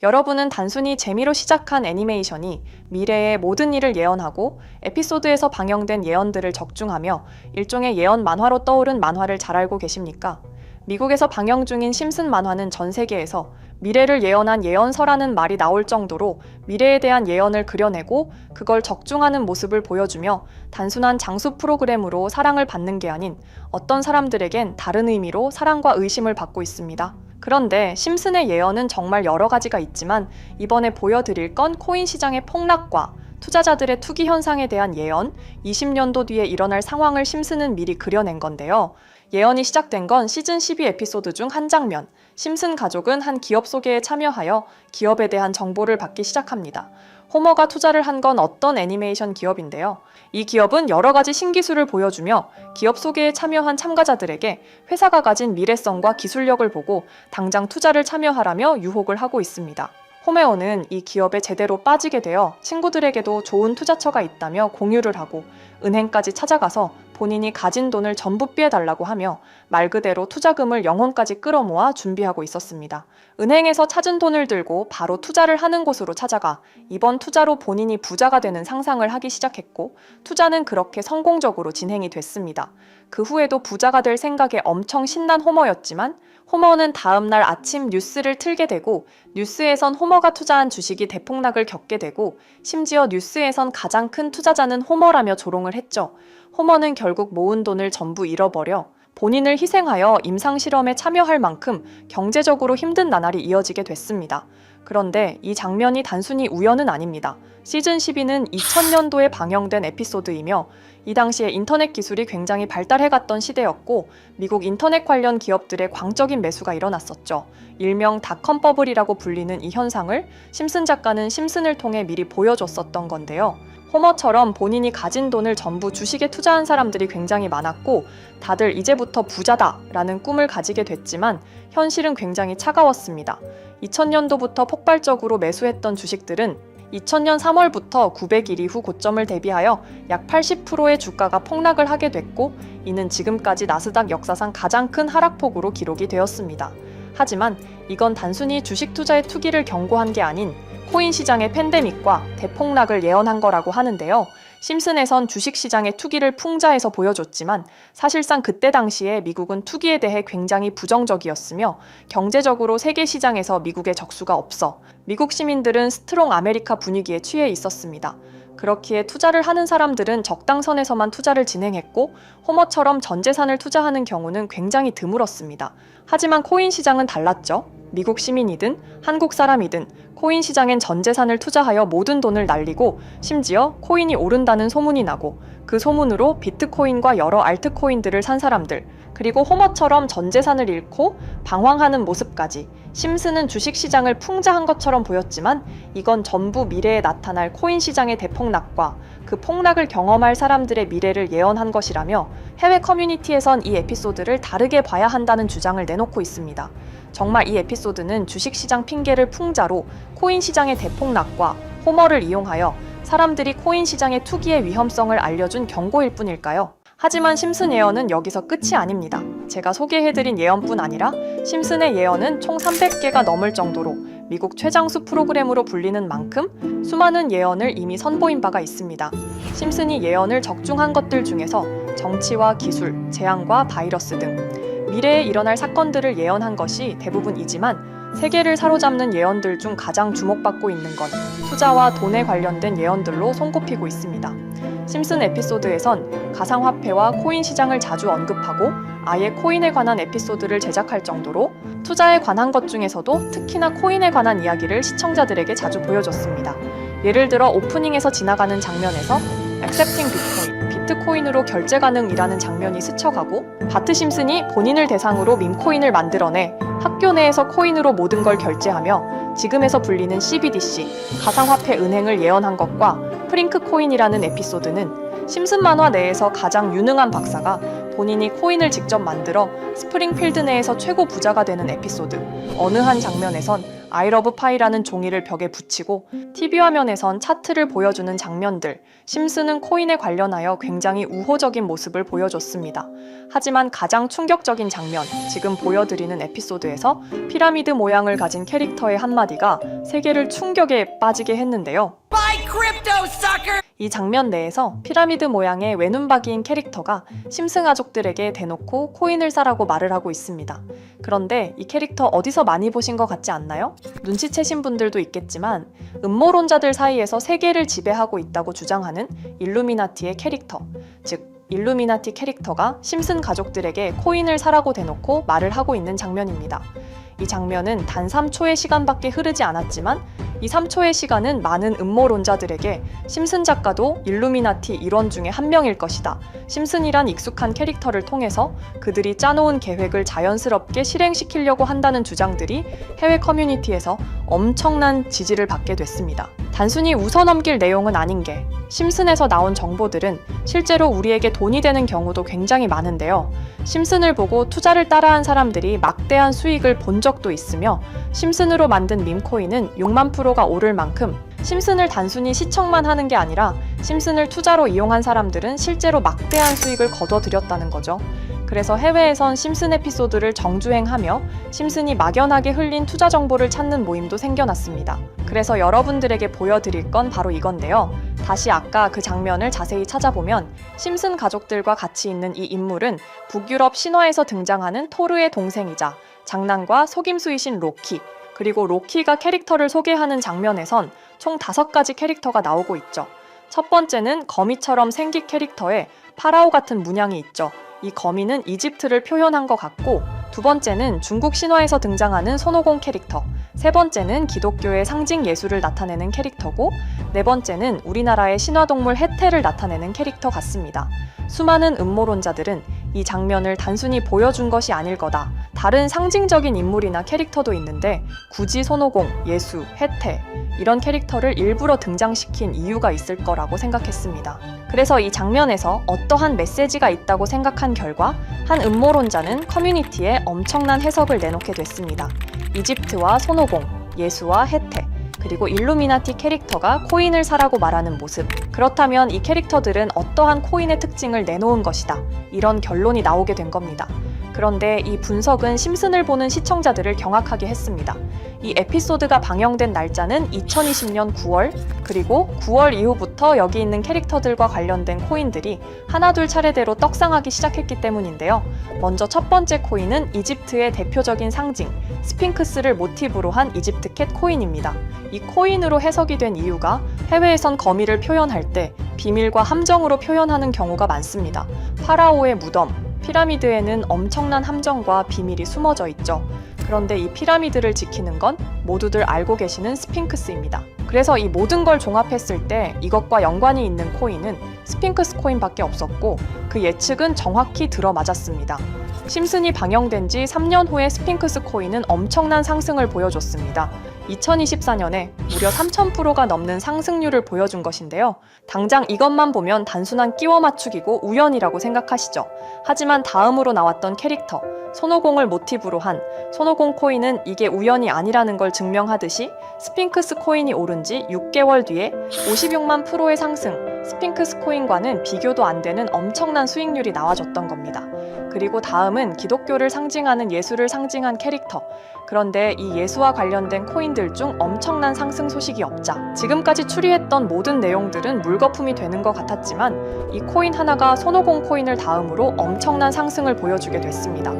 여러분은 단순히 재미로 시작한 애니메이션이 미래의 모든 일을 예언하고 에피소드에서 방영된 예언들을 적중하며 일종의 예언 만화로 떠오른 만화를 잘 알고 계십니까? 미국에서 방영 중인 심슨 만화는 전 세계에서 미래를 예언한 예언서라는 말이 나올 정도로 미래에 대한 예언을 그려내고 그걸 적중하는 모습을 보여주며 단순한 장수 프로그램으로 사랑을 받는 게 아닌 어떤 사람들에겐 다른 의미로 사랑과 의심을 받고 있습니다. 그런데 심슨의 예언은 정말 여러 가지가 있지만 이번에 보여드릴 건 코인 시장의 폭락과 투자자들의 투기 현상에 대한 예언, 20년도 뒤에 일어날 상황을 심슨은 미리 그려낸 건데요. 예언이 시작된 건 시즌 12 에피소드 중 한 장면, 심슨 가족은 한 기업 소개에 참여하여 기업에 대한 정보를 받기 시작합니다. 호머가 투자를 한 건 어떤 애니메이션 기업인데요. 이 기업은 여러 가지 신기술을 보여주며 기업 소개에 참여한 참가자들에게 회사가 가진 미래성과 기술력을 보고 당장 투자를 참여하라며 유혹을 하고 있습니다. 호메오는 이 기업에 제대로 빠지게 되어 친구들에게도 좋은 투자처가 있다며 공유를 하고 은행까지 찾아가서 본인이 가진 돈을 전부 빼달라고 하며 말 그대로 투자금을 영혼까지 끌어모아 준비하고 있었습니다. 은행에서 찾은 돈을 들고 바로 투자를 하는 곳으로 찾아가 이번 투자로 본인이 부자가 되는 상상을 하기 시작했고 투자는 그렇게 성공적으로 진행이 됐습니다. 그 후에도 부자가 될 생각에 엄청 신난 호머였지만 호머는 다음날 아침 뉴스를 틀게 되고 뉴스에선 호머가 투자한 주식이 대폭락을 겪게 되고 심지어 뉴스에선 가장 큰 투자자는 호머라며 조롱을 했죠. 호머는 결국 모은 돈을 전부 잃어버려 본인을 희생하여 임상실험에 참여할 만큼 경제적으로 힘든 나날이 이어지게 됐습니다. 그런데 이 장면이 단순히 우연은 아닙니다. 시즌 12는 2000년도에 방영된 에피소드이며 이 당시에 인터넷 기술이 굉장히 발달해갔던 시대였고 미국 인터넷 관련 기업들의 광적인 매수가 일어났었죠. 일명 닷컴 버블이라고 불리는 이 현상을 심슨 작가는 심슨을 통해 미리 보여줬었던 건데요. 호머처럼 본인이 가진 돈을 전부 주식에 투자한 사람들이 굉장히 많았고 다들 이제부터 부자다 라는 꿈을 가지게 됐지만 현실은 굉장히 차가웠습니다. 2000년도부터 폭발적으로 매수했던 주식들은 2000년 3월부터 900일 이후 고점을 대비하여 약 80%의 주가가 폭락을 하게 됐고 이는 지금까지 나스닥 역사상 가장 큰 하락폭으로 기록이 되었습니다. 하지만 이건 단순히 주식 투자의 투기를 경고한 게 아닌 코인 시장의 팬데믹과 대폭락을 예언한 거라고 하는데요. 심슨에선 주식시장의 투기를 풍자해서 보여줬지만 사실상 그때 당시에 미국은 투기에 대해 굉장히 부정적이었으며 경제적으로 세계 시장에서 미국의 적수가 없어 미국 시민들은 스트롱 아메리카 분위기에 취해 있었습니다. 그렇기에 투자를 하는 사람들은 적당선에서만 투자를 진행했고 호머처럼 전 재산을 투자하는 경우는 굉장히 드물었습니다. 하지만 코인 시장은 달랐죠. 미국 시민이든 한국 사람이든 코인 시장엔 전 재산을 투자하여 모든 돈을 날리고 심지어 코인이 오른다는 소문이 나고 그 소문으로 비트코인과 여러 알트코인들을 산 사람들 그리고 호머처럼 전 재산을 잃고 방황하는 모습까지 심슨은 주식시장을 풍자한 것처럼 보였지만 이건 전부 미래에 나타날 코인 시장의 대폭락과 그 폭락을 경험할 사람들의 미래를 예언한 것이라며 해외 커뮤니티에선 이 에피소드를 다르게 봐야 한다는 주장을 내놓고 있습니다. 정말 이 에피소드는 주식시장 핑계를 풍자로 코인 시장의 대폭락과 호머를 이용하여 사람들이 코인 시장의 투기의 위험성을 알려준 경고일 뿐일까요? 하지만 심슨 예언은 여기서 끝이 아닙니다. 제가 소개해드린 예언뿐 아니라 심슨의 예언은 총 300개가 넘을 정도로 미국 최장수 프로그램으로 불리는 만큼 수많은 예언을 이미 선보인 바가 있습니다. 심슨이 예언을 적중한 것들 중에서 정치와 기술, 재앙과 바이러스 등 미래에 일어날 사건들을 예언한 것이 대부분이지만 세계를 사로잡는 예언들 중 가장 주목받고 있는 건 투자와 돈에 관련된 예언들로 손꼽히고 있습니다. 심슨 에피소드에선 가상화폐와 코인 시장을 자주 언급하고 아예 코인에 관한 에피소드를 제작할 정도로 투자에 관한 것 중에서도 특히나 코인에 관한 이야기를 시청자들에게 자주 보여줬습니다. 예를 들어 오프닝에서 지나가는 장면에서 Accepting Bitcoin, 비트코인으로 결제 가능이라는 장면이 스쳐가고 바트 심슨이 본인을 대상으로 밈코인을 만들어내 학교 내에서 코인으로 모든 걸 결제하며 지금에서 불리는 CBDC, 가상화폐 은행을 예언한 것과 프링크 코인이라는 에피소드는 심슨 만화 내에서 가장 유능한 박사가 본인이 코인을 직접 만들어 스프링필드 내에서 최고 부자가 되는 에피소드, 어느 한 장면에선 I love 파이라는 종이를 벽에 붙이고 TV 화면에선 차트를 보여주는 장면들, 심슨은 코인에 관련하여 굉장히 우호적인 모습을 보여줬습니다. 하지만 가장 충격적인 장면, 지금 보여드리는 에피소드에서 피라미드 모양을 가진 캐릭터의 한마디가 세계를 충격에 빠지게 했는데요. 이 장면 내에서 피라미드 모양의 외눈박이인 캐릭터가 심슨 가족들에게 대놓고 코인을 사라고 말을 하고 있습니다. 그런데 이 캐릭터 어디서 많이 보신 것 같지 않나요? 눈치채신 분들도 있겠지만 음모론자들 사이에서 세계를 지배하고 있다고 주장하는 일루미나티의 캐릭터, 즉 일루미나티 캐릭터가 심슨 가족들에게 코인을 사라고 대놓고 말을 하고 있는 장면입니다. 이 장면은 단 3초의 시간밖에 흐르지 않았지만 이 3초의 시간은 많은 음모론자들에게 심슨 작가도 일루미나티 일원 중에 한 명일 것이다. 심슨이란 익숙한 캐릭터를 통해서 그들이 짜놓은 계획을 자연스럽게 실행시키려고 한다는 주장들이 해외 커뮤니티에서 엄청난 지지를 받게 됐습니다. 단순히 웃어넘길 내용은 아닌 게 심슨에서 나온 정보들은 실제로 우리에게 돈이 되는 경우도 굉장히 많은데요. 심슨을 보고 투자를 따라한 사람들이 막대한 수익을 본 적도 있으며 심슨으로 만든 밈코인은 6만 프로가 오를 만큼 심슨을 단순히 시청만 하는 게 아니라 심슨을 투자로 이용한 사람들은 실제로 막대한 수익을 거둬들였다는 거죠. 그래서 해외에선 심슨 에피소드를 정주행하며 심슨이 막연하게 흘린 투자 정보를 찾는 모임도 생겨났습니다. 그래서 여러분들에게 보여드릴 건 바로 이건데요. 다시 아까 그 장면을 자세히 찾아보면 심슨 가족들과 같이 있는 이 인물은 북유럽 신화에서 등장하는 토르의 동생이자 장난과 속임수이신 로키, 그리고 로키가 캐릭터를 소개하는 장면에선 총 5가지 캐릭터가 나오고 있죠. 첫 번째는 거미처럼 생긴 캐릭터에 파라오 같은 문양이 있죠. 이 거미는 이집트를 표현한 것 같고, 두 번째는 중국 신화에서 등장하는 손오공 캐릭터, 세 번째는 기독교의 상징 예수를 나타내는 캐릭터고, 네 번째는 우리나라의 신화동물 해태를 나타내는 캐릭터 같습니다. 수많은 음모론자들은 이 장면을 단순히 보여준 것이 아닐 거다. 다른 상징적인 인물이나 캐릭터도 있는데 굳이 손오공, 예수, 해태 이런 캐릭터를 일부러 등장시킨 이유가 있을 거라고 생각했습니다. 그래서 이 장면에서 어떠한 메시지가 있다고 생각한 결과 한 음모론자는 커뮤니티에 엄청난 해석을 내놓게 됐습니다. 이집트와 손오공, 예수와 해태, 그리고 일루미나티 캐릭터가 코인을 사라고 말하는 모습. 그렇다면 이 캐릭터들은 어떠한 코인의 특징을 내놓은 것이다. 이런 결론이 나오게 된 겁니다. 그런데 이 분석은 심슨을 보는 시청자들을 경악하게 했습니다. 이 에피소드가 방영된 날짜는 2020년 9월, 그리고 9월 이후부터 여기 있는 캐릭터들과 관련된 코인들이 하나둘 차례대로 떡상하기 시작했기 때문인데요. 먼저 첫 번째 코인은 이집트의 대표적인 상징, 스핑크스를 모티브로 한 이집트 캣 코인입니다. 이 코인으로 해석이 된 이유가 해외에선 거미를 표현할 때 비밀과 함정으로 표현하는 경우가 많습니다. 파라오의 무덤, 피라미드에는 엄청난 함정과 비밀이 숨어져 있죠. 그런데 이 피라미드를 지키는 건 모두들 알고 계시는 스핑크스입니다. 그래서 이 모든 걸 종합했을 때 이것과 연관이 있는 코인은 스핑크스 코인밖에 없었고 그 예측은 정확히 들어맞았습니다. 심슨이 방영된 지 3년 후에 스핑크스 코인은 엄청난 상승을 보여줬습니다. 2024년에 무려 3000%가 넘는 상승률을 보여준 것인데요. 당장 이것만 보면 단순한 끼워 맞추기고 우연이라고 생각하시죠. 하지만 다음으로 나왔던 캐릭터, 손오공을 모티브로 한 손오공 코인은 이게 우연이 아니라는 걸 증명하듯이 스핑크스 코인이 오른 지 6개월 뒤에 56만 프로의 상승, 스핑크스 코인과는 비교도 안 되는 엄청난 수익률이 나와줬던 겁니다. 그리고 다음은 기독교를 상징하는 예수를 상징한 캐릭터. 그런데 이 예수와 관련된 코인들 중 엄청난 상승 소식이 없자 지금까지 추리했던 모든 내용들은 물거품이 되는 것 같았지만 이 코인 하나가 손오공 코인을 다음으로 엄청난 상승을 보여주게 됐습니다.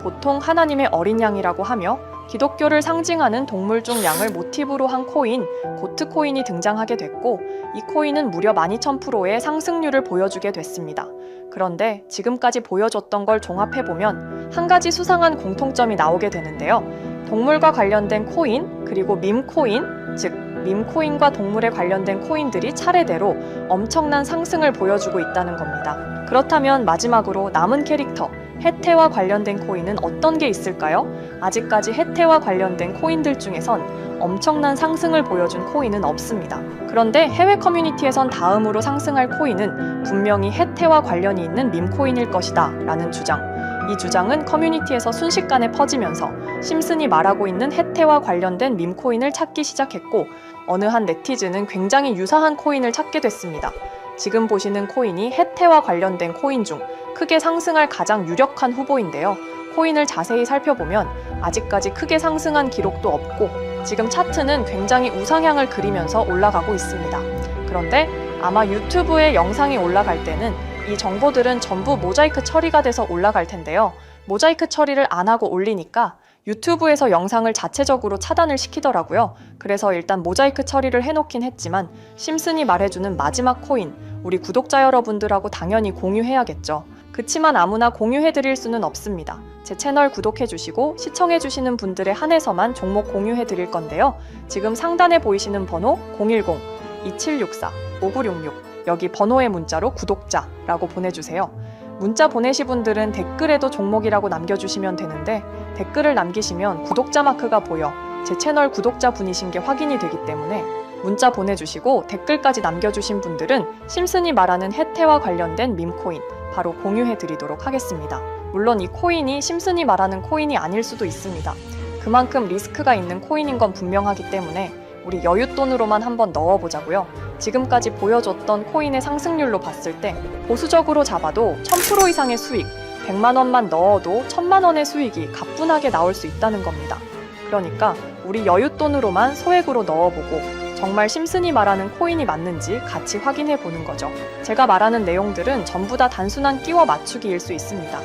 보통 하나님의 어린 양이라고 하며 기독교를 상징하는 동물 중 양을 모티브로 한 코인, 고트 코인이 등장하게 됐고 이 코인은 무려 12,000%의 상승률을 보여주게 됐습니다. 그런데 지금까지 보여줬던 걸 종합해보면 한 가지 수상한 공통점이 나오게 되는데요. 동물과 관련된 코인, 그리고 밈코인, 즉 밈코인과 동물에 관련된 코인들이 차례대로 엄청난 상승을 보여주고 있다는 겁니다. 그렇다면 마지막으로 남은 캐릭터, 해태와 관련된 코인은 어떤 게 있을까요? 아직까지 해태와 관련된 코인들 중에선 엄청난 상승을 보여준 코인은 없습니다. 그런데 해외 커뮤니티에선 다음으로 상승할 코인은 분명히 해태와 관련이 있는 밈코인일 것이다 라는 주장. 이 주장은 커뮤니티에서 순식간에 퍼지면서 심슨이 말하고 있는 해태와 관련된 밈코인을 찾기 시작했고 어느 한 네티즌은 굉장히 유사한 코인을 찾게 됐습니다. 지금 보시는 코인이 해태와 관련된 코인 중 크게 상승할 가장 유력한 후보인데요. 코인을 자세히 살펴보면 아직까지 크게 상승한 기록도 없고 지금 차트는 굉장히 우상향을 그리면서 올라가고 있습니다. 그런데 아마 유튜브에 영상이 올라갈 때는 이 정보들은 전부 모자이크 처리가 돼서 올라갈 텐데요. 모자이크 처리를 안 하고 올리니까 유튜브에서 영상을 자체적으로 차단을 시키더라고요. 그래서 일단 모자이크 처리를 해놓긴 했지만 심슨이 말해주는 마지막 코인, 우리 구독자 여러분들하고 당연히 공유해야겠죠. 그치만 아무나 공유해드릴 수는 없습니다. 제 채널 구독해주시고 시청해주시는 분들에 한해서만 종목 공유해드릴 건데요. 지금 상단에 보이시는 번호 010-2764-5966 여기 번호의 문자로 구독자라고 보내주세요. 문자 보내시 분들은 댓글에도 종목이라고 남겨주시면 되는데 댓글을 남기시면 구독자 마크가 보여 제 채널 구독자 분이신 게 확인이 되기 때문에 문자 보내주시고 댓글까지 남겨주신 분들은 심슨이 말하는 해태와 관련된 밈코인 바로 공유해드리도록 하겠습니다. 물론 이 코인이 심슨이 말하는 코인이 아닐 수도 있습니다. 그만큼 리스크가 있는 코인인 건 분명하기 때문에 우리 여윳돈으로만 한번 넣어보자고요. 지금까지 보여줬던 코인의 상승률로 봤을 때 보수적으로 잡아도 1000% 이상의 수익, 100만 원만 넣어도 1000만 원의 수익이 가뿐하게 나올 수 있다는 겁니다. 그러니까 우리 여윳돈으로만 소액으로 넣어보고 정말 심슨이 말하는 코인이 맞는지 같이 확인해 보는 거죠. 제가 말하는 내용들은 전부 다 단순한 끼워 맞추기일 수 있습니다.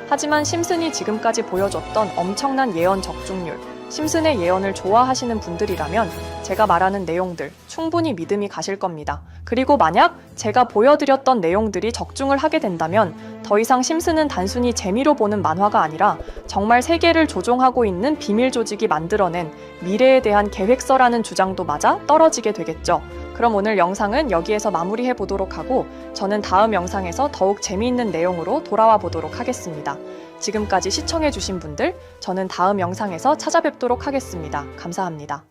하지만 심슨이 지금까지 보여줬던 엄청난 예언 적중률, 심슨의 예언을 좋아하시는 분들이라면 제가 말하는 내용들 충분히 믿음이 가실 겁니다. 그리고 만약 제가 보여드렸던 내용들이 적중을 하게 된다면 더 이상 심슨은 단순히 재미로 보는 만화가 아니라 정말 세계를 조종하고 있는 비밀 조직이 만들어낸 미래에 대한 계획서라는 주장도 맞아 떨어지게 되겠죠. 그럼 오늘 영상은 여기에서 마무리해 보도록 하고 저는 다음 영상에서 더욱 재미있는 내용으로 돌아와 보도록 하겠습니다. 지금까지 시청해주신 분들, 저는 다음 영상에서 찾아뵙도록 하겠습니다. 감사합니다.